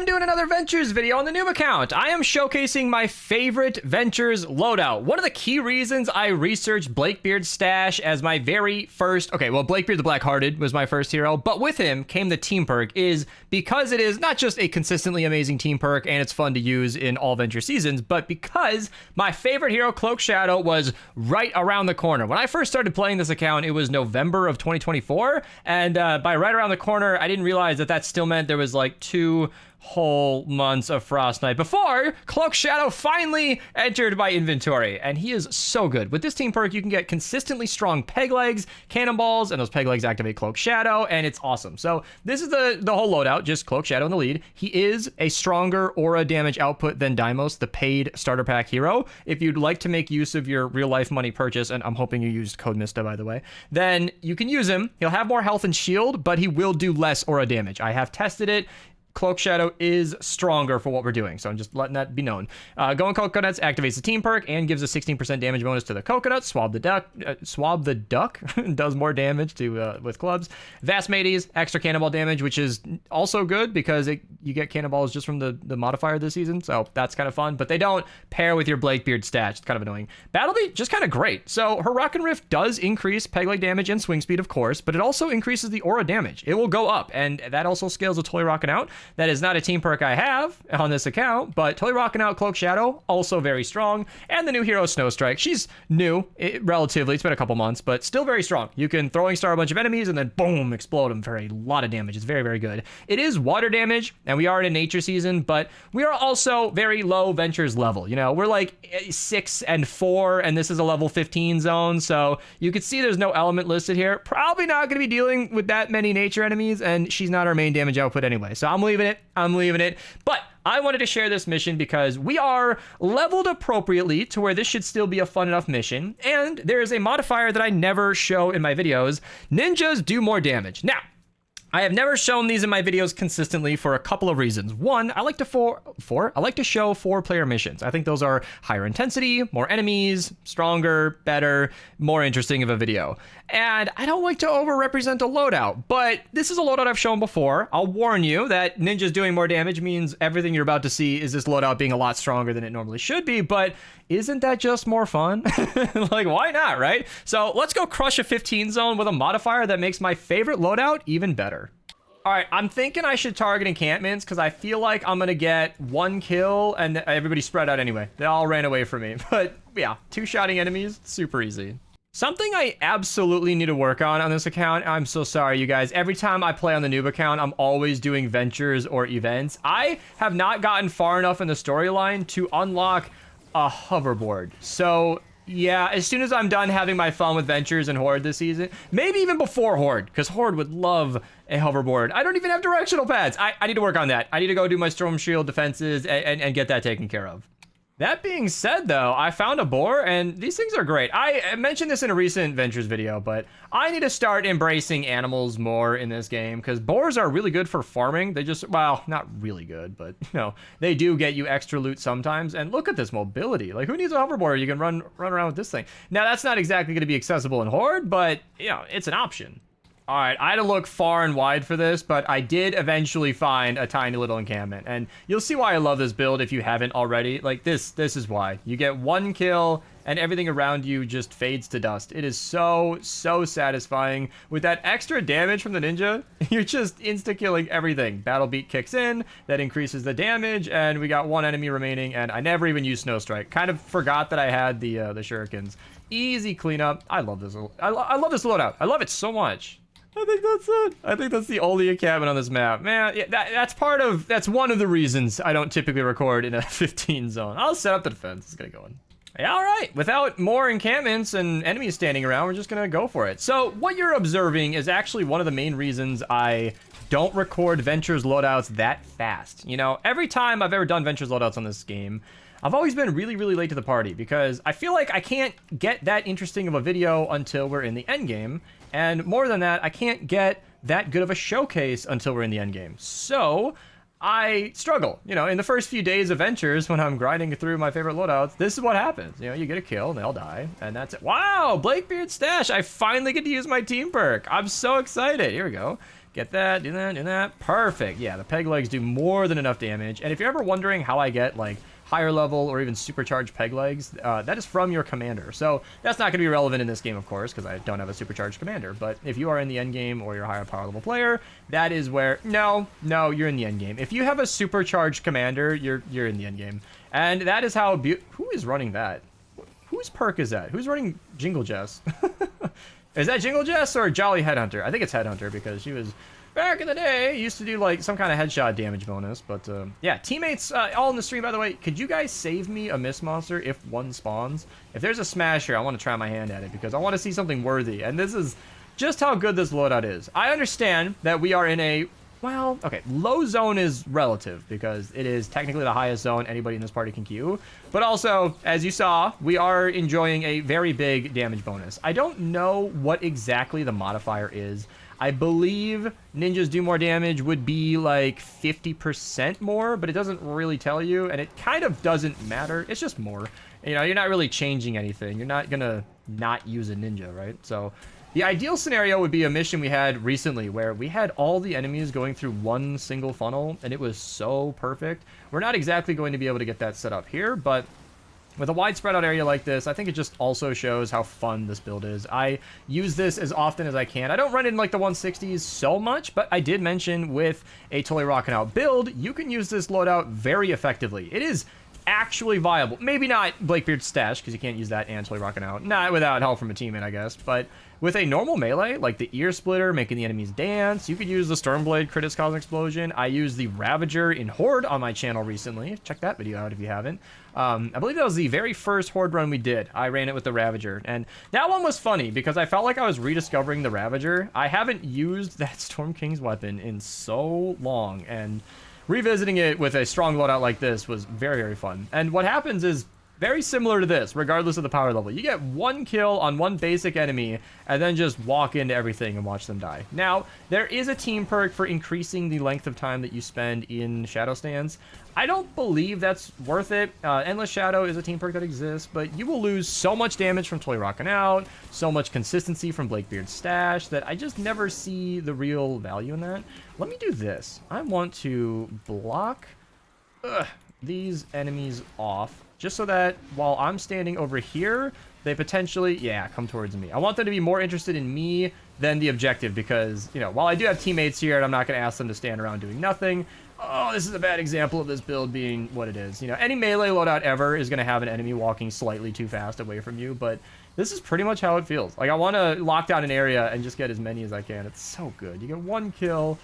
I'm doing another Ventures video on the noob account. I am showcasing my favorite Ventures loadout. One of the key reasons I researched Blakebeard's stash as my very first, well, Blakebeard the Blackhearted was my first hero, but with him came the team perk, is because it is not just a consistently amazing team perk and it's fun to use in all Venture seasons, but because my favorite hero, Cloaked Shadow, was right around the corner. When I first started playing this account, it was November of 2024, and by right around the corner, I didn't realize that that still meant there was like 2 whole months of Frostnite before Cloaked Shadow finally entered my inventory, and he is so good. With this team perk, you can get consistently strong peg legs, cannonballs, and those peg legs activate Cloaked Shadow, and it's awesome. So this is the whole loadout, just Cloaked Shadow in the lead. He is a stronger aura damage output than Deimos, the paid starter pack hero. If you'd like to make use of your real life money purchase, and I'm hoping you used code Mista, by the way, then you can use him. He'll have more health and shield, but he will do less aura damage. I have tested it. Cloaked Shadow is stronger for what we're doing, so I'm just letting that be known. Going Coconuts activates the team perk and gives a 16% damage bonus to the coconut. Swab the duck does more damage to with clubs. Vast Mateys, extra cannonball damage, which is also good because you get cannonballs just from the modifier this season, so that's kind of fun, but they don't pair with your Blakebeard stash. It's kind of annoying. Battlebeat, just kind of great. So her Rock and Rift does increase peg leg damage and swing speed, of course, but it also increases the aura damage. It will go up, and that also scales with Totally Rockin' Out. That is not a team perk I have on this account, but Totally Rockin' Out Cloaked Shadow, also very strong. And the new hero, Snowstrike. She's new, relatively. It's been a couple months, but still very strong. You can throwing star a bunch of enemies and then boom, explode them for a lot of damage. It's very, very good. It is water damage, and we are in a nature season, but we are also very low Ventures level. You know, we're like 6 and 4, and this is a level 15 zone, so you can see there's no element listed here. Probably not going to be dealing with that many nature enemies, and she's not our main damage output anyway, so I'm leaving it. But I wanted to share this mission because we are leveled appropriately to where this should still be a fun enough mission. And there is a modifier that I never show in my videos. Ninjas do more damage. Now, I have never shown these in my videos consistently for a couple of reasons. One, I like to show 4-player missions. I think those are higher intensity, more enemies, stronger, better, more interesting of a video. And I don't like to over-represent a loadout, but this is a loadout I've shown before. I'll warn you that ninjas doing more damage means everything you're about to see is this loadout being a lot stronger than it normally should be, but isn't that just more fun? Like, why not, right? So let's go crush a 15 zone with a modifier that makes my favorite loadout even better. All right, I'm thinking I should target encampments because I feel like I'm going to get 1 kill and everybody spread out anyway. They all ran away from me. But yeah, 2-shotting enemies, super easy. Something I absolutely need to work on this account, I'm so sorry, you guys. Every time I play on the noob account, I'm always doing ventures or events. I have not gotten far enough in the storyline to unlock a hoverboard. So yeah, as soon as I'm done having my fun with Ventures and Horde this season, maybe even before Horde, because Horde would love a hoverboard. I don't even have directional pads. I need to work on that. I need to go do my Storm Shield defenses and get that taken care of. That being said, though, I found a boar, and these things are great. I mentioned this in a recent Ventures video, but I need to start embracing animals more in this game, because boars are really good for farming. They just, well, not really good, but, you know, they do get you extra loot sometimes. And look at this mobility. Like, who needs a hoverboard? You can run around with this thing. Now, that's not exactly going to be accessible in Horde, but, you know, it's an option. All right, I had to look far and wide for this, but I did eventually find a tiny little encampment. And you'll see why I love this build if you haven't already. Like, this is why. You get 1 kill, and everything around you just fades to dust. It is so satisfying. With that extra damage from the ninja, you're just insta-killing everything. Battle Beat kicks in, that increases the damage, and we got 1 enemy remaining, and I never even used Snowstrike. Kind of forgot that I had the shurikens. Easy cleanup. I love this. I love this loadout. I love it so much. I think that's it. I think that's the only encampment on this map. Man, yeah, that's one of the reasons I don't typically record in a 15 zone. I'll set up the defense. Let's get it going. Yeah, all right. Without more encampments and enemies standing around, we're just going to go for it. So what you're observing is actually one of the main reasons I don't record Ventures loadouts that fast. You know, every time I've ever done Ventures loadouts on this game, I've always been really late to the party because I feel like I can't get that interesting of a video until we're in the end game. And more than that, I can't get that good of a showcase until we're in the end game. So I struggle. You know, in the first few days of Ventures, when I'm grinding through my favorite loadouts, this is what happens. You know, you get a kill and they all die, and that's it. Wow, Blakebeard stash. I finally get to use my team perk. I'm so excited. Here we go. Get that, do that, do that. Perfect. Yeah, the peg legs do more than enough damage. And if you're ever wondering how I get, like, higher level or even supercharged peg legs, that is from your commander. So that's not going to be relevant in this game, of course, because I don't have a supercharged commander. But if you are in the end game or you're a higher power level player, that is where... No, you're in the end game. If you have a supercharged commander, you're in the end game. And that is how... Who is running that? Whose perk is that? Who's running Jingle Jess? Is that Jingle Jess or Jolly Headhunter? I think it's Headhunter because she was... Back in the day, used to do like some kind of headshot damage bonus, but yeah, teammates all in the stream, by the way, could you guys save me a Mist Monster if one spawns? If there's a Smasher, I want to try my hand at it because I want to see something worthy, and this is just how good this loadout is. I understand that we are in a, well, okay, low zone is relative because it is technically the highest zone anybody in this party can queue, but also, as you saw, we are enjoying a very big damage bonus. I don't know what exactly the modifier is. I believe ninjas do more damage would be like 50% more, but it doesn't really tell you, and it kind of doesn't matter. It's just more. You know, you're not really changing anything. You're not gonna not use a ninja, right? So the ideal scenario would be a mission we had recently where we had all the enemies going through one single funnel, and it was so perfect. We're not exactly going to be able to get that set up here, but with a wide spread out area like this, I think it just also shows how fun this build is. I use this as often as I can. I don't run in like the 160s so much, but I did mention with a totally rocking out build, you can use this loadout very effectively. It is actually viable. Maybe not Blakebeard's stash, because you can't use that and totally rocking out. Not without help from a teammate, I guess. But with a normal melee, like the ear splitter, making the enemies dance, you could use the Stormblade Critics Cause an Explosion. I used the Ravager in Horde on my channel recently. Check that video out if you haven't. I believe that was the very first Horde run we did. I ran it with the Ravager, and that one was funny because I felt like I was rediscovering the Ravager. I haven't used that Storm King's weapon in so long, and revisiting it with a strong loadout like this was very, very fun. And what happens is very similar to this, regardless of the power level. You get one kill on one basic enemy, and then just walk into everything and watch them die. Now, there is a team perk for increasing the length of time that you spend in Shadow Stands. I don't believe that's worth it. Endless Shadow is a team perk that exists, but you will lose so much damage from totally rocking out, so much consistency from Blakebeard's stash, that I just never see the real value in that. Let me do this. I want to block these enemies off, just so that while I'm standing over here, they potentially, yeah, come towards me. I want them to be more interested in me than the objective because, you know, while I do have teammates here and I'm not going to ask them to stand around doing nothing, oh, this is a bad example of this build being what it is. You know, any melee loadout ever is going to have an enemy walking slightly too fast away from you, but this is pretty much how it feels. Like, I want to lock down an area and just get as many as I can. It's so good. You get one kill.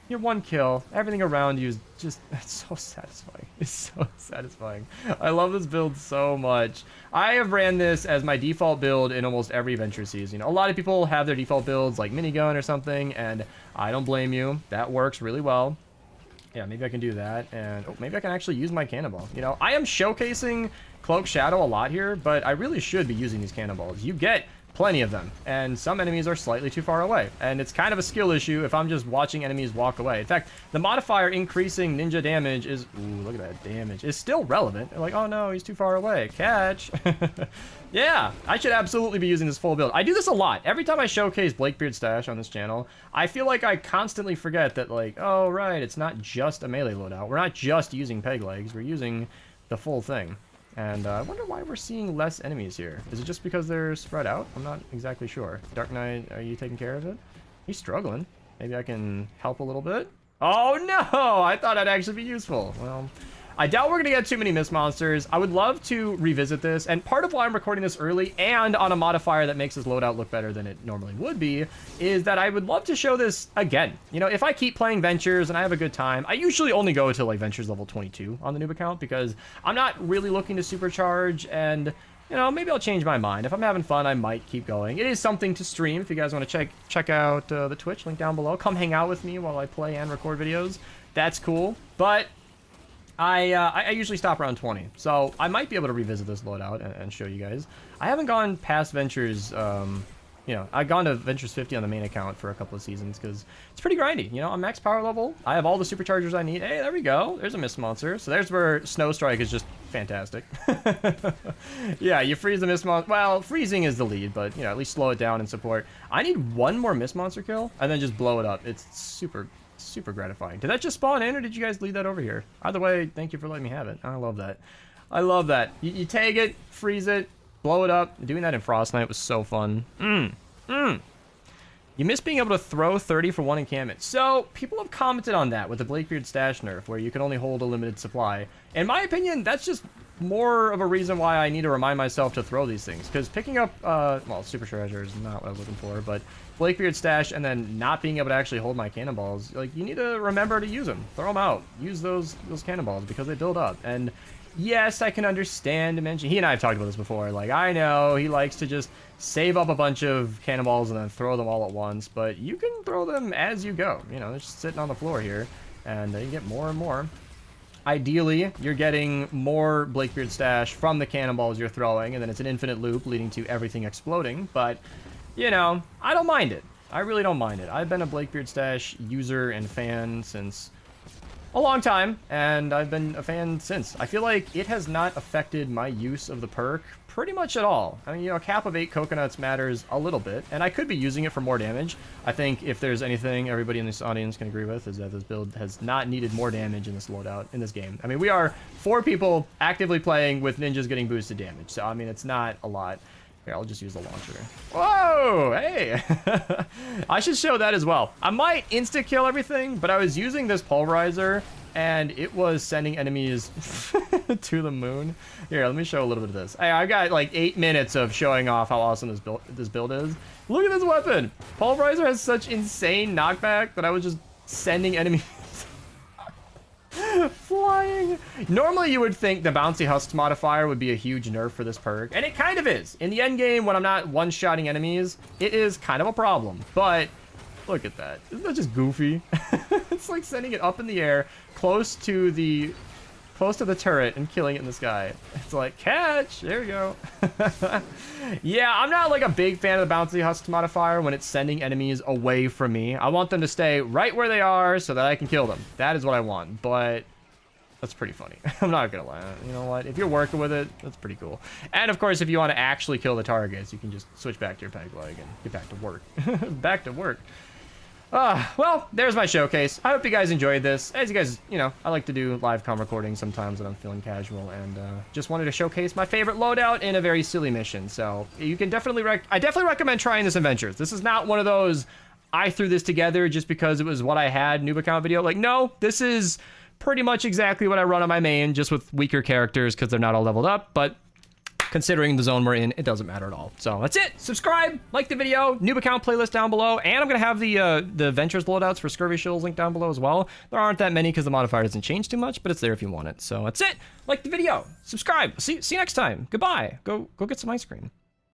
You're one kill. Everything around you is just, it's so satisfying. It's so satisfying. I love this build so much. I have ran this as my default build in almost every Venture season. You know, a lot of people have their default builds like minigun or something, and I don't blame you. That works really well. Yeah, maybe I can do that, and oh, maybe I can actually use my cannonball. You know, I am showcasing Cloaked Shadow a lot here, but I really should be using these cannonballs. You get plenty of them, and some enemies are slightly too far away, and it's kind of a skill issue if I'm just watching enemies walk away. In fact, the modifier increasing ninja damage is, ooh, look at that damage, is still relevant. They're like, oh no, he's too far away, catch. Yeah, I should absolutely be using this full build. I do this a lot. Every time I showcase Blakebeard's stash on this channel, I feel like I constantly forget that, like, oh right, it's not just a melee loadout. We're not just using peg legs, we're using the full thing. And I wonder why we're seeing less enemies here. Is it just because they're spread out? I'm not exactly sure. Dark Knight, are you taking care of it? He's struggling. Maybe I can help a little bit? Oh no! I thought I'd actually be useful. Well, I doubt we're going to get too many Mist Monsters. I would love to revisit this, and part of why I'm recording this early and on a modifier that makes this loadout look better than it normally would be is that I would love to show this again. You know, if I keep playing Ventures and I have a good time, I usually only go to like Ventures level 22 on the noob account because I'm not really looking to supercharge, and you know, maybe I'll change my mind. If I'm having fun, I might keep going. It is something to stream. If you guys want to check out the Twitch link down below, come hang out with me while I play and record videos. That's cool, but I usually stop around 20, so I might be able to revisit this loadout and show you guys. I haven't gone past Ventures you know, I've gone to Ventures 50 on the main account for a couple of seasons because it's pretty grindy. You know, I'm max power level. I have all the superchargers I need. Hey, there we go. There's a Mist monster. So there's where Snow Strike is just fantastic. Yeah, you freeze the Mist monster. Well, freezing is the lead, but, you know, at least slow it down and support. I need one more Mist monster kill and then just blow it up. It's super gratifying. Did that just spawn in, or did you guys lead that over here? Either way, thank you for letting me have it. I love that. I love that. You tag it, freeze it, blow it up. Doing that in Frost Knight was so fun. You miss being able to throw 30 for one encampment. So, people have commented on that with the Blakebeard stash nerf, where you can only hold a limited supply. In my opinion, that's just more of a reason why I need to remind myself to throw these things. Because picking up, well, Super Treasure is not what I was looking for, but Blakebeard stash and then not being able to actually hold my cannonballs, like, you need to remember to use them. Throw them out. Use those cannonballs because they build up. And yes, I can understand Dimension. He and I have talked about this before. Like, I know he likes to just save up a bunch of cannonballs and then throw them all at once, but you can throw them as you go. You know, they're just sitting on the floor here, and you get more and more. Ideally, you're getting more Blakebeard stash from the cannonballs you're throwing, and then it's an infinite loop leading to everything exploding, but, you know, I don't mind it. I really don't mind it. I've been a Blakebeard stash user and fan since a long time, and I've been a fan since. I feel like it has not affected my use of the perk pretty much at all. I mean, you know, a cap of 8 coconuts matters a little bit, and I could be using it for more damage. I think if there's anything everybody in this audience can agree with is that this build has not needed more damage in this loadout, in this game. I mean, we are 4 people actively playing with ninjas getting boosted damage, so I mean, it's not a lot. Here, I'll just use the launcher. Whoa, hey! I should show that as well. I might insta-kill everything, but I was using this pulverizer, and it was sending enemies to the moon. Here, let me show a little bit of this. Hey, I got like 8 minutes of showing off how awesome this build is. Look at this weapon! Pulverizer has such insane knockback that I was just sending enemies flying. Normally you would think the bouncy husk modifier would be a huge nerf for this perk, and it kind of is. In the end game, when I'm not one-shotting enemies, it is kind of a problem, but look at that. Isn't that just goofy? It's like sending it up in the air close to the turret and killing it in the sky. It's like, catch, there you go. Yeah, I'm not like a big fan of the bouncy husk modifier when it's sending enemies away from me. I want them to stay right where they are so that I can kill them. That is what I want, but that's pretty funny. I'm not gonna lie. You know what? If you're working with it, that's pretty cool. And of course, if you want to actually kill the targets, you can just switch back to your peg leg and get back to work. Back to work. Well, there's my showcase. I hope you guys enjoyed this. As you guys, you know, I like to do live com recordings sometimes when I'm feeling casual, and just wanted to showcase my favorite loadout in a very silly mission. So you can definitely I definitely recommend trying this in Ventures. This is not one of those I threw this together just because it was what I had noob account video. Like, no, this is pretty much exactly what I run on my main, just with weaker characters because they're not all leveled up, but considering the zone we're in, it doesn't matter at all. So that's it. Subscribe, like the video, noob account playlist down below, and I'm gonna have the Ventures loadouts for Scurvy Shills linked down below as well. There aren't that many because the modifier doesn't change too much, but it's there if you want it. So that's it. Like the video, subscribe. See you next time. Goodbye. Go get some ice cream.